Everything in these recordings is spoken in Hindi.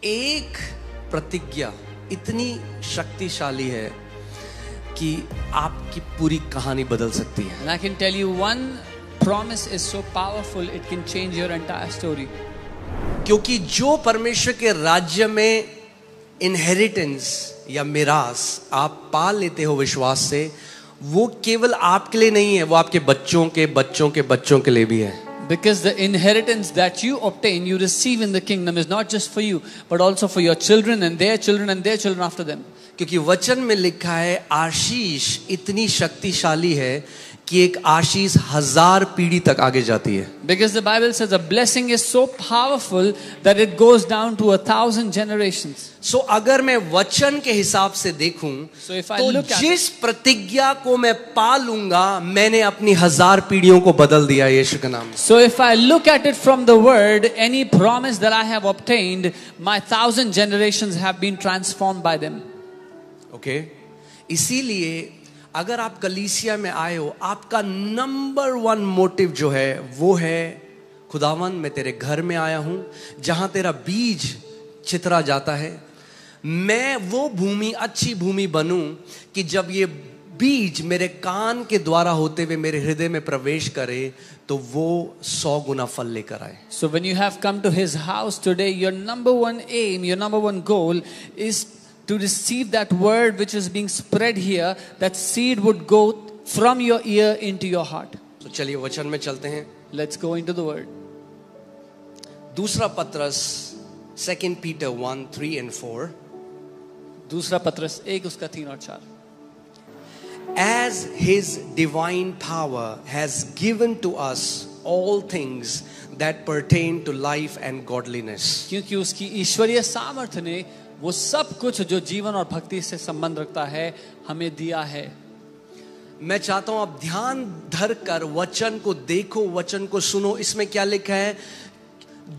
एक प्रतिज्ञा इतनी शक्तिशाली है कि आपकी पूरी कहानी बदल सकती है. And I can tell you one promise is so powerful it can change your entire story. क्योंकि जो परमेश्वर के राज्य में इनहेरिटेंस या मिरास आप पा लेते हो विश्वास से, वो केवल आपके लिए नहीं है, वो आपके बच्चों के बच्चों के बच्चों के लिए भी है. Because the inheritance that you obtain, you receive in the kingdom is not just for you, but also for your children and their children and their children after them. क्योंकि वचन में लिखा है आशीष इतनी शक्तिशाली है कि एक आशीष 1000 पीढ़ी तक आगे जाती है. Because the Bible says a blessing is so powerful that it goes down to 1000 generations. So अगर मैं वचन के हिसाब से देखूं, So if I तो look at जिस प्रतिज्ञा को मैं पा लूंगा, मैंने अपनी 1000 पीढ़ियों को बदल दिया यीशु के नाम में. So if I look at it from the word, any promise that I have obtained, my 1000 generations have been transformed by them. Okay? इसीलिए अगर आप कलीसिया में आए हो, आपका नंबर 1 मोटिव जो है वो है खुदावन मैं तेरे घर में आया हूं जहां तेरा बीज छितरा जाता है. मैं वो भूमि अच्छी भूमि बनूं कि जब ये बीज मेरे कान के द्वारा होते हुए मेरे हृदय में प्रवेश करे तो वो 100 गुना फल लेकर आए. So when you have come to his house today, your number 1 aim, your number 1 goal is to receive that word which is being spread here, that seed would go from your ear into your heart. तो चलिए वचन में चलते हैं. Let's go into the word. दूसरा पत्रस 2 Peter 1:3 and 4. दूसरा पत्रस 1 उसका 3 और 4. As his divine power has given to us all things that pertain to life and godliness. क्योंकि उसकी ईश्वरीय सामर्थ्य ने वो सब कुछ जो जीवन और भक्ति से संबंध रखता है हमें दिया है. मैं चाहता हूं आप ध्यान धर कर वचन को देखो, वचन को सुनो. इसमें क्या लिखा है?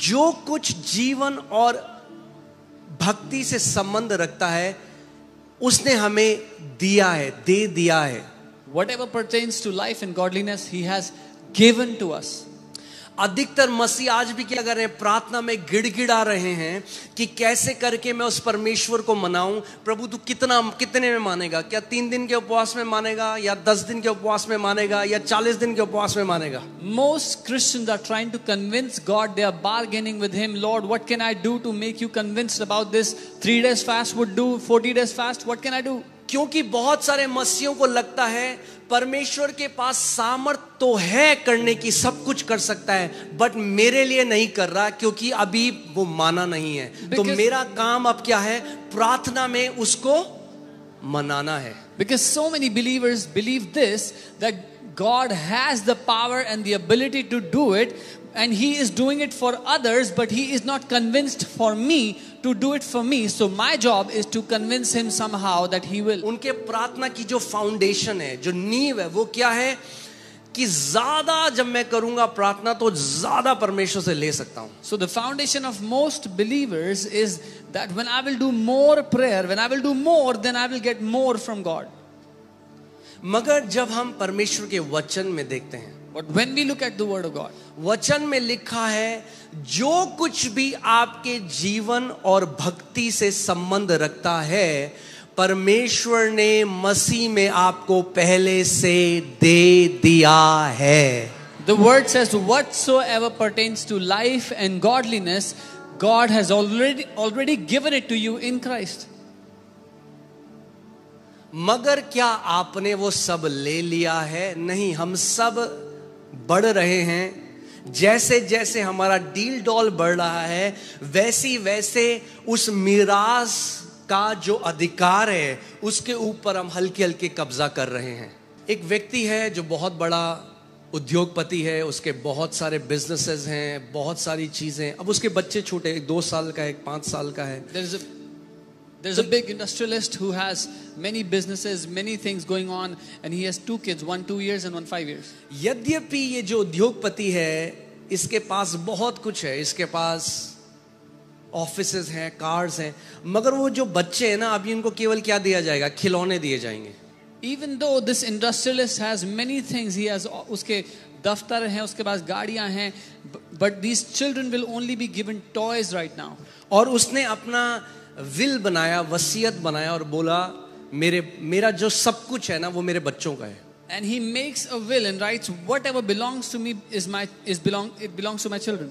जो कुछ जीवन और भक्ति से संबंध रखता है उसने हमें दिया है, दे दिया है. Whatever pertains to life and godliness, he has given to us. अधिकतर मसीह आज भी क्या कर रहे हैं? प्रार्थना में गिड़गिड़ा रहे हैं कि कैसे करके मैं उस परमेश्वर को मनाऊं. प्रभु तू कितने में मानेगा? क्या 3 दिन के उपवास में मानेगा, या 10 दिन के उपवास में मानेगा, या 40 दिन के उपवास में मानेगा? Most Christians are trying to convince God. They are bargaining with him. Lord, what can I do to make you convinced about this? 3 days fast would do, 40 days fast, what can I do? क्योंकि बहुत सारे मसीहों को लगता है परमेश्वर के पास सामर्थ तो है करने की, सब कुछ कर सकता है, बट मेरे लिए नहीं कर रहा क्योंकि अभी वो माना नहीं है. तो मेरा काम अब क्या है? प्रार्थना में उसको मनाना है. Because so many believers believe this, that God has the power and the ability to do it, and he is doing it for others, but he is not convinced for me to do it for me. So my job is to convince him somehow that he will. उनके प्रार्थना की जो फाउंडेशन है, जो नींव है, वो क्या है कि ज्यादा जब मैं करूंगा प्रार्थना तो ज्यादा परमेश्वर से ले सकता हूं. So the foundation of most believers is that when I will do more prayer, when I will do more, then I will get more from God. मगर जब हम परमेश्वर के वचन में देखते हैं, But when we look at the word of God, वचन में लिखा है जो कुछ भी आपके जीवन और भक्ति से संबंध रखता है परमेश्वर ने मसीह में आपको पहले से दे दिया है. the word says whatsoever pertains to life and godliness, God has already given it to you in Christ. मगर क्या आपने वो सब ले लिया है? नहीं. हम सब बढ़ रहे हैं. जैसे जैसे हमारा डील डॉल बढ़ रहा है वैसे उस मिरास का जो अधिकार है उसके ऊपर हम हल्के हल्के कब्जा कर रहे हैं. एक व्यक्ति है जो बहुत बड़ा उद्योगपति है, उसके बहुत सारे बिजनेसेस हैं, बहुत सारी चीजें. अब उसके बच्चे छोटे, एक 2 साल का है, एक 5 साल का है. There's a big industrialist who has many businesses, many things going on, and he has 2 kids, one 2 years and one 5 years. यद्यपि ये जो उद्योगपति है इसके पास बहुत कुछ है, इसके पास ऑफिसेज हैं, कार्स हैं, मगर वो जो बच्चे हैं ना, अभी उनको केवल क्या दिया जाएगा? खिलौने दिए जाएंगे. Even though this industrialist has many things, he has उसके दफ्तर हैं, उसके पास गाड़ियां हैं, But these children will only be given toys right now. और उसने अपना विल बनाया, वसीयत बनाया और बोला मेरा जो सब कुछ है ना वो मेरे बच्चों का है. And he makes a will and writes, whatever belongs to me it belongs to my children.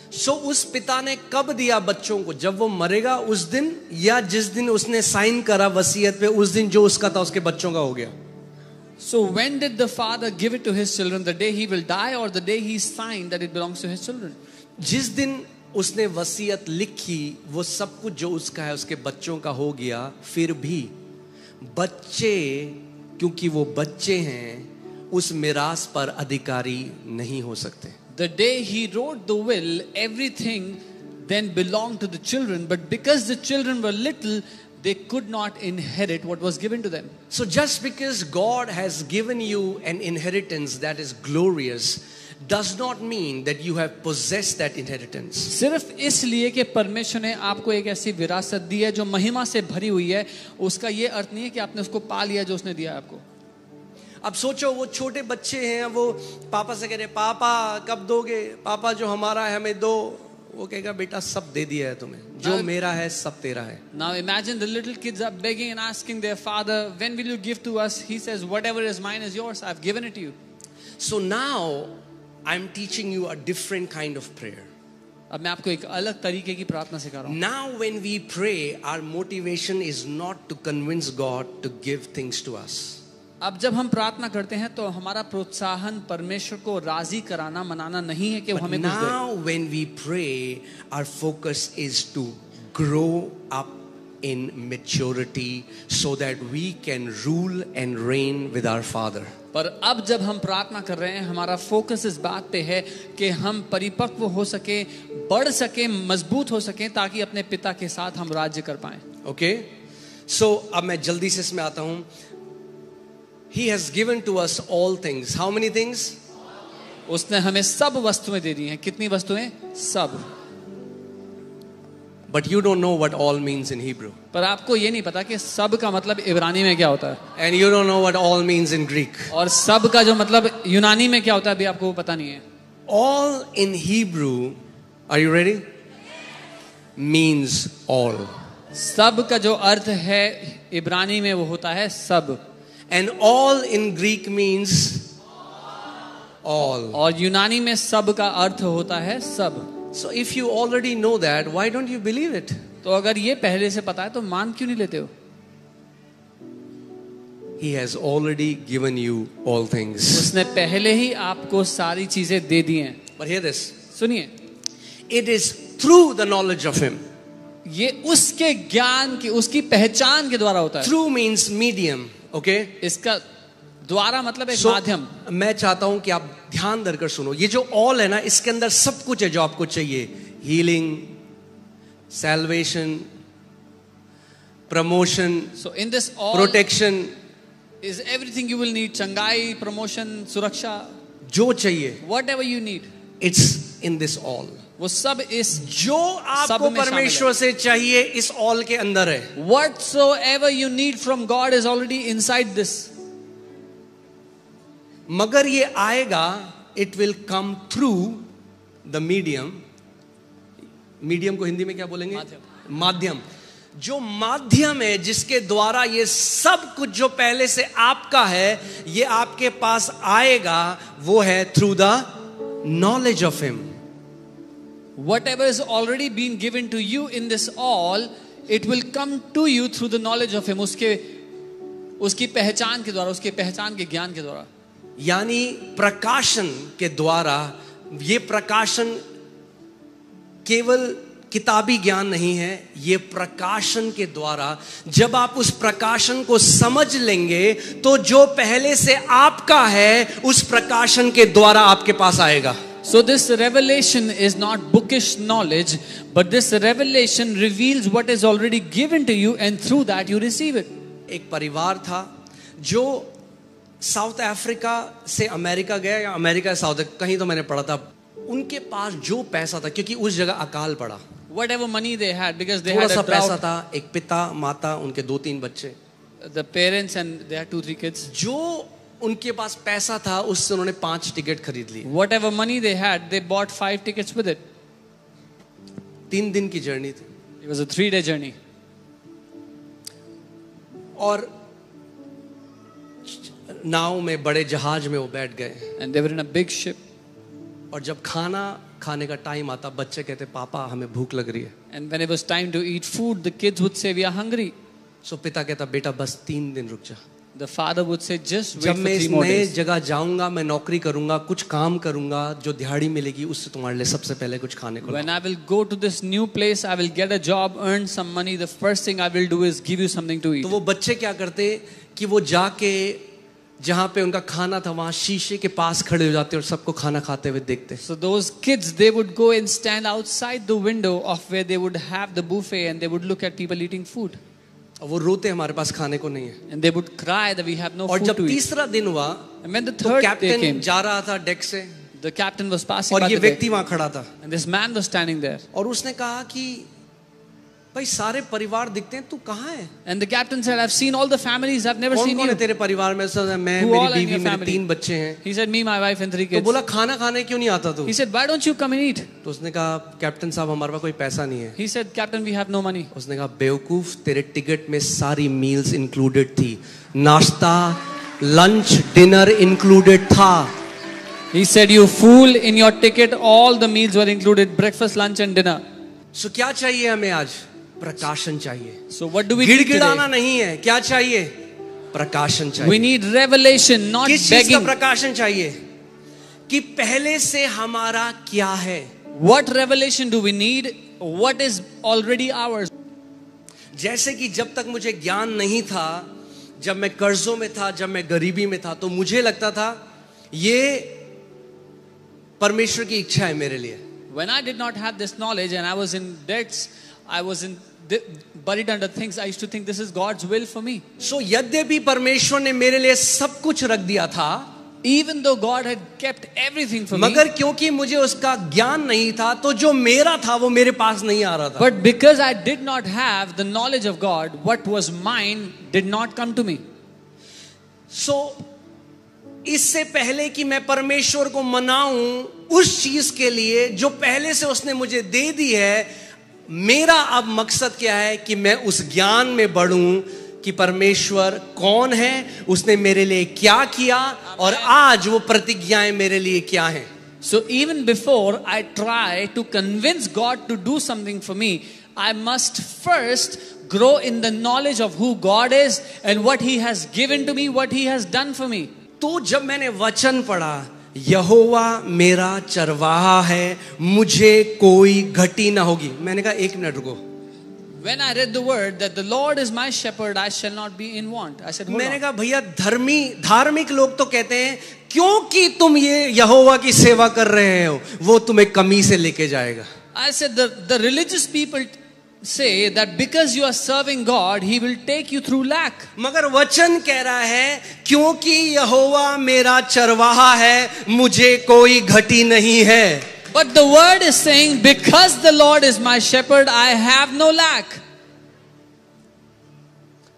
So उस पिता ने कब दिया बच्चों को? जब वो मरेगा उस दिन, या जिस दिन उसने साइन करा वसीयत पे, उस दिन जो उसका था उसके बच्चों का हो गया. So when did the father give it to his children? The day he will die or the day he signed that it belongs to his children? जिस दिन उसने वसीयत लिखी वो सब कुछ जो उसका है उसके बच्चों का हो गया. फिर भी बच्चे, क्योंकि वो बच्चे हैं, उस मिरास पर अधिकारी नहीं हो सकते. The day he wrote the will, everything then belonged to the children, but because the children were little, they could not inherit what was given to them. So just because God has given you an inheritance that is glorious does not mean that you have possessed that inheritance. सिर्फ इसलिए कि परमेश्वर ने आपको एक ऐसी विरासत दी है जो महिमा से भरी हुई है, उसका ये अर्थ नहीं है कि आपने उसको पा लिया जो उसने दिया आपको. अब सोचो वो छोटे बच्चे हैं, वो पापा से कह रहे पापा कब दोगे, पापा जो हमारा है हमें दो. वो कहेगा बेटा सब दे दिया है तुम्हें, जो मेरा है सब तेरा है. Now imagine the little kids are begging and asking their father, when will you give to us? He says, whatever is mine is yours, I've given it to you. So now I'm teaching you a different kind of prayer. अब मैं आपको एक अलग तरीके की प्रार्थना सिखा रहा हूँ. Now when we pray, our motivation is not to convince God to give things to us. अब जब हम प्रार्थना करते हैं तो हमारा प्रोत्साहन परमेश्वर को राजी कराना, मनाना नहीं है कि वो हमें कुछ दे. Now when we pray, our focus is to grow up in maturity so that we can rule and reign with our Father. पर अब जब हम प्रार्थना कर रहे हैं, हमारा फोकस इस बात पे है कि हम परिपक्व हो सके, बढ़ सके, मजबूत हो सके, ताकि अपने पिता के साथ हम राज्य कर पाएं. Okay? So अब मैं जल्दी से इसमें आता हूँ. He has given to us all things. How many things? उसने हमें सब वस्तुएं दे दी हैं. कितनी वस्तुएं? सब. But you don't know what all means in Hebrew. पर आपको ये नहीं पता कि सब का मतलब इब्रानी में क्या होता है. And you don't know what all means in Greek. और सब का जो मतलब यूनानी में क्या होता है अभी आपको पता नहीं है. All in Hebrew, are you ready? Means all. सब का जो अर्थ है इब्रानी में वो होता है सब. And all in Greek means all. और यूनानी में सब का अर्थ होता है सब. So if you already know that, why don't you believe it? तो अगर ये पहले से पता है तो मान क्यों नहीं लेते हो? He has already given you all things. उसने पहले ही आपको सारी चीजें दे दी हैं. But hear this. सुनिए, It is through the knowledge of Him. ये उसके ज्ञान की, उसकी पहचान के द्वारा होता है. Through means medium. Okay? इसका द्वारा मतलब एक So, माध्यम. मैं चाहता हूं कि आप ध्यान देकर सुनो. ये जो all है ना, इसके अंदर सब कुछ है जो आपको चाहिए. Healing, salvation, promotion, So in this all protection, is everything you will need. चंगाई, promotion, सुरक्षा, जो चाहिए, whatever you need. it's in this all. वो सब इस जो आपको में शामिल परमेश्वर से चाहिए इस all के अंदर है. whatsoever you need from God is already inside this. मगर ये आएगा, it will come through the medium. Medium को हिंदी में क्या बोलेंगे? माध्यम. जो माध्यम है जिसके द्वारा ये सब कुछ जो पहले से आपका है ये आपके पास आएगा, वो है through the knowledge of Him. Whatever is already been given to you in this all, it will come to you through the knowledge of Him. उसकी पहचान के द्वारा, उसके पहचान के ज्ञान के द्वारा. यानी प्रकाशन के द्वारा. ये प्रकाशन केवल किताबी ज्ञान नहीं है, ये प्रकाशन के द्वारा. जब आप उस प्रकाशन को समझ लेंगे तो जो पहले से आपका है उस प्रकाशन के द्वारा आपके पास आएगा. So this revelation is not bookish knowledge, but this revelation reveals what is already given to you, and through that you receive it. एक परिवार था जो साउथ अफ्रीका से अमेरिका गया, या अमेरिका से साउथ, कहीं तो मैंने पढ़ा था. उनके पास जो पैसा था, क्योंकि उस जगह अकाल पड़ा, Whatever money they had, because they थोड़ा had सा a पैसा drought. था. एक पिता, माता, उनके 2-3 बच्चे. The parents and they had 2-3 kids. जो उनके पास पैसा था, उससे उन्होंने 5 टिकट खरीद लिए। Whatever money they had, they bought 5 tickets with it. 3 दिन की जर्नी थी। It was a 3-day journey. और नाव में, बड़े जहाज में वो बैठ गए। And they were in a big ship. और जब खाना खाने का टाइम आता, बच्चे कहते पापा हमें भूख लग रही है। And when it was time to eat food, the kids would say, we are hungry. सो पिता कहता बेटा बस 3 दिन रुक जा। The father would say, just wait जब for मैं 3 इस more नए days. जगह जाऊंगा, मैं नौकरी करूंगा, कुछ काम करूंगा, जो दिहाड़ी मिलेगी उससे तुम्हारे लिए सबसे पहले कुछ खाने को When I will go to this new place, I will get a job, earn some money. The first thing I will do is give you something to eat. तो वो बच्चे क्या करते कि वो जाके जहां पे उनका खाना था वहां शीशे के पास खड़े हो जाते और सबको खाना खाते हुए देखते। So those kids, they would go and stand outside the window of where they would have the buffet, and they would look at people eating food. और वो रोते हमारे पास खाने को नहीं है। And they would cry that we have no और food जब to eat. तीसरा दिन हुआ And when the तो third day कैप्टन came, जा रहा था डेक से the captain was passing और by ये the deck, व्यक्ति वहां खड़ा था and this man was standing there. और उसने कहा कि भाई सारे परिवार दिखते हैं, तू कहाँ है? And the captain said, I've seen all the families, I've never कौन seen कौन है you. तेरे परिवार में? सब मैं, Who all मेरी are in बीवी, your मेरे family? 3 बच्चे हैं। He said, me, my wife and 3 तो kids. बोला खाना खाने क्यों नहीं आता तू? He said, why don't you come and eat? तो उसने कहा कैप्टन साहब हमारे पास कोई पैसा नहीं है। He said, Captain, we have no money. उसने कहा बेवकूफ, तेरे टिकट में सारी मील्स इंक्लूडेड थी, नाश्ता, लंच, डिनर इंक्लूडेड था। He said, you fool, in your ticket all the meals were included, breakfast, lunch and dinner. सो क्या चाहिए हमें आज? प्रकाशन चाहिए। So what do we need गिड़गिड़ाना today? नहीं है, क्या चाहिए? प्रकाशन चाहिए। We need revelation, not किस चीज का begging. प्रकाशन चाहिए? कि पहले से हमारा क्या है। What revelation do we need? What is already ours? जैसे कि जब तक मुझे ज्ञान नहीं था, जब मैं कर्जों में था, जब मैं गरीबी में था, तो मुझे लगता था ये परमेश्वर की इच्छा है मेरे लिए। When I did not have this knowledge and I was in debts, I was buried under things, I used to think this is God's will for me. सो यद्यपि परमेश्वर ने मेरे लिए सब कुछ रख दिया था, Even though God had kept everything for me, मगर क्योंकि मुझे उसका ज्ञान नहीं था, तो जो मेरा था वो मेरे पास नहीं आ रहा था। but because I did not have the knowledge of God, what was mine did not come to me. सो इससे पहले कि मैं परमेश्वर को मनाऊं उस चीज के लिए जो पहले से उसने मुझे दे दी है, मेरा अब मकसद क्या है कि मैं उस ज्ञान में बढ़ूं कि परमेश्वर कौन है, उसने मेरे लिए क्या किया और आज वो प्रतिज्ञाएं मेरे लिए क्या हैं। So even before I try to convince God to do something for me, I must first grow in the knowledge of who God is and what He has given to me, what He has done for me. तो जब मैंने वचन पढ़ा, यहोवा मेरा चरवाहा है, मुझे कोई घटी ना होगी, मैंने कहा 1 मिनट रुको। When I read the word that the Lord is my shepherd, I shall not be in want. I said, hold मैंने on. कहा भैया धार्मिक लोग तो कहते हैं क्योंकि तुम ये यहोवा की सेवा कर रहे हो वो तुम्हें कमी से लेके जाएगा। I said the religious people say that because you are serving God, He will take you through lack. मगर वचन कह रहा है क्योंकि यहोवा मेरा चरवाहा है, मुझे कोई घटी नहीं है। But the word is saying, because the Lord is my shepherd, I have no lack.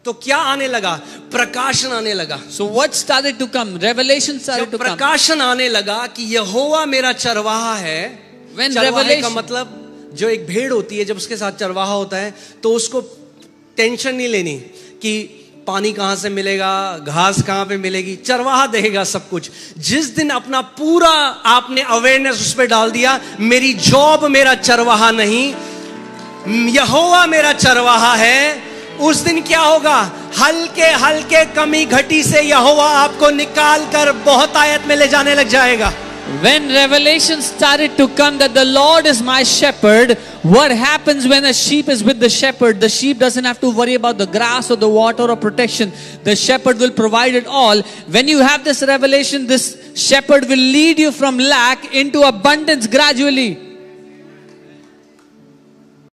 तो क्या आने लगा? प्रकाशन आने लगा। So what started to come? Revelation started जब to come. प्रकाशन आने लगा कि यहोवा मेरा चरवाहा है, When चरवाहे का revelation, मतलब जो एक भेड़ होती है, जब उसके साथ चरवाहा होता है तो उसको टेंशन नहीं लेनी कि पानी कहां से मिलेगा, घास कहां पे मिलेगी, चरवाहा देगा सब कुछ। जिस दिन अपना पूरा आपने अवेयरनेस उस पर डाल दिया, मेरी जॉब मेरा चरवाहा नहीं, यहोवा मेरा चरवाहा है, उस दिन क्या होगा? हल्के हल्के कमी घटी से यहोवा आपको निकाल कर बहुत आयत में ले जाने लग जाएगा। when revelation started to come that the Lord is my shepherd, what happens when a sheep is with the shepherd? The sheep doesn't have to worry about the grass or the water or protection. The shepherd will provide it all. When you have this revelation, this shepherd will lead you from lack into abundance gradually.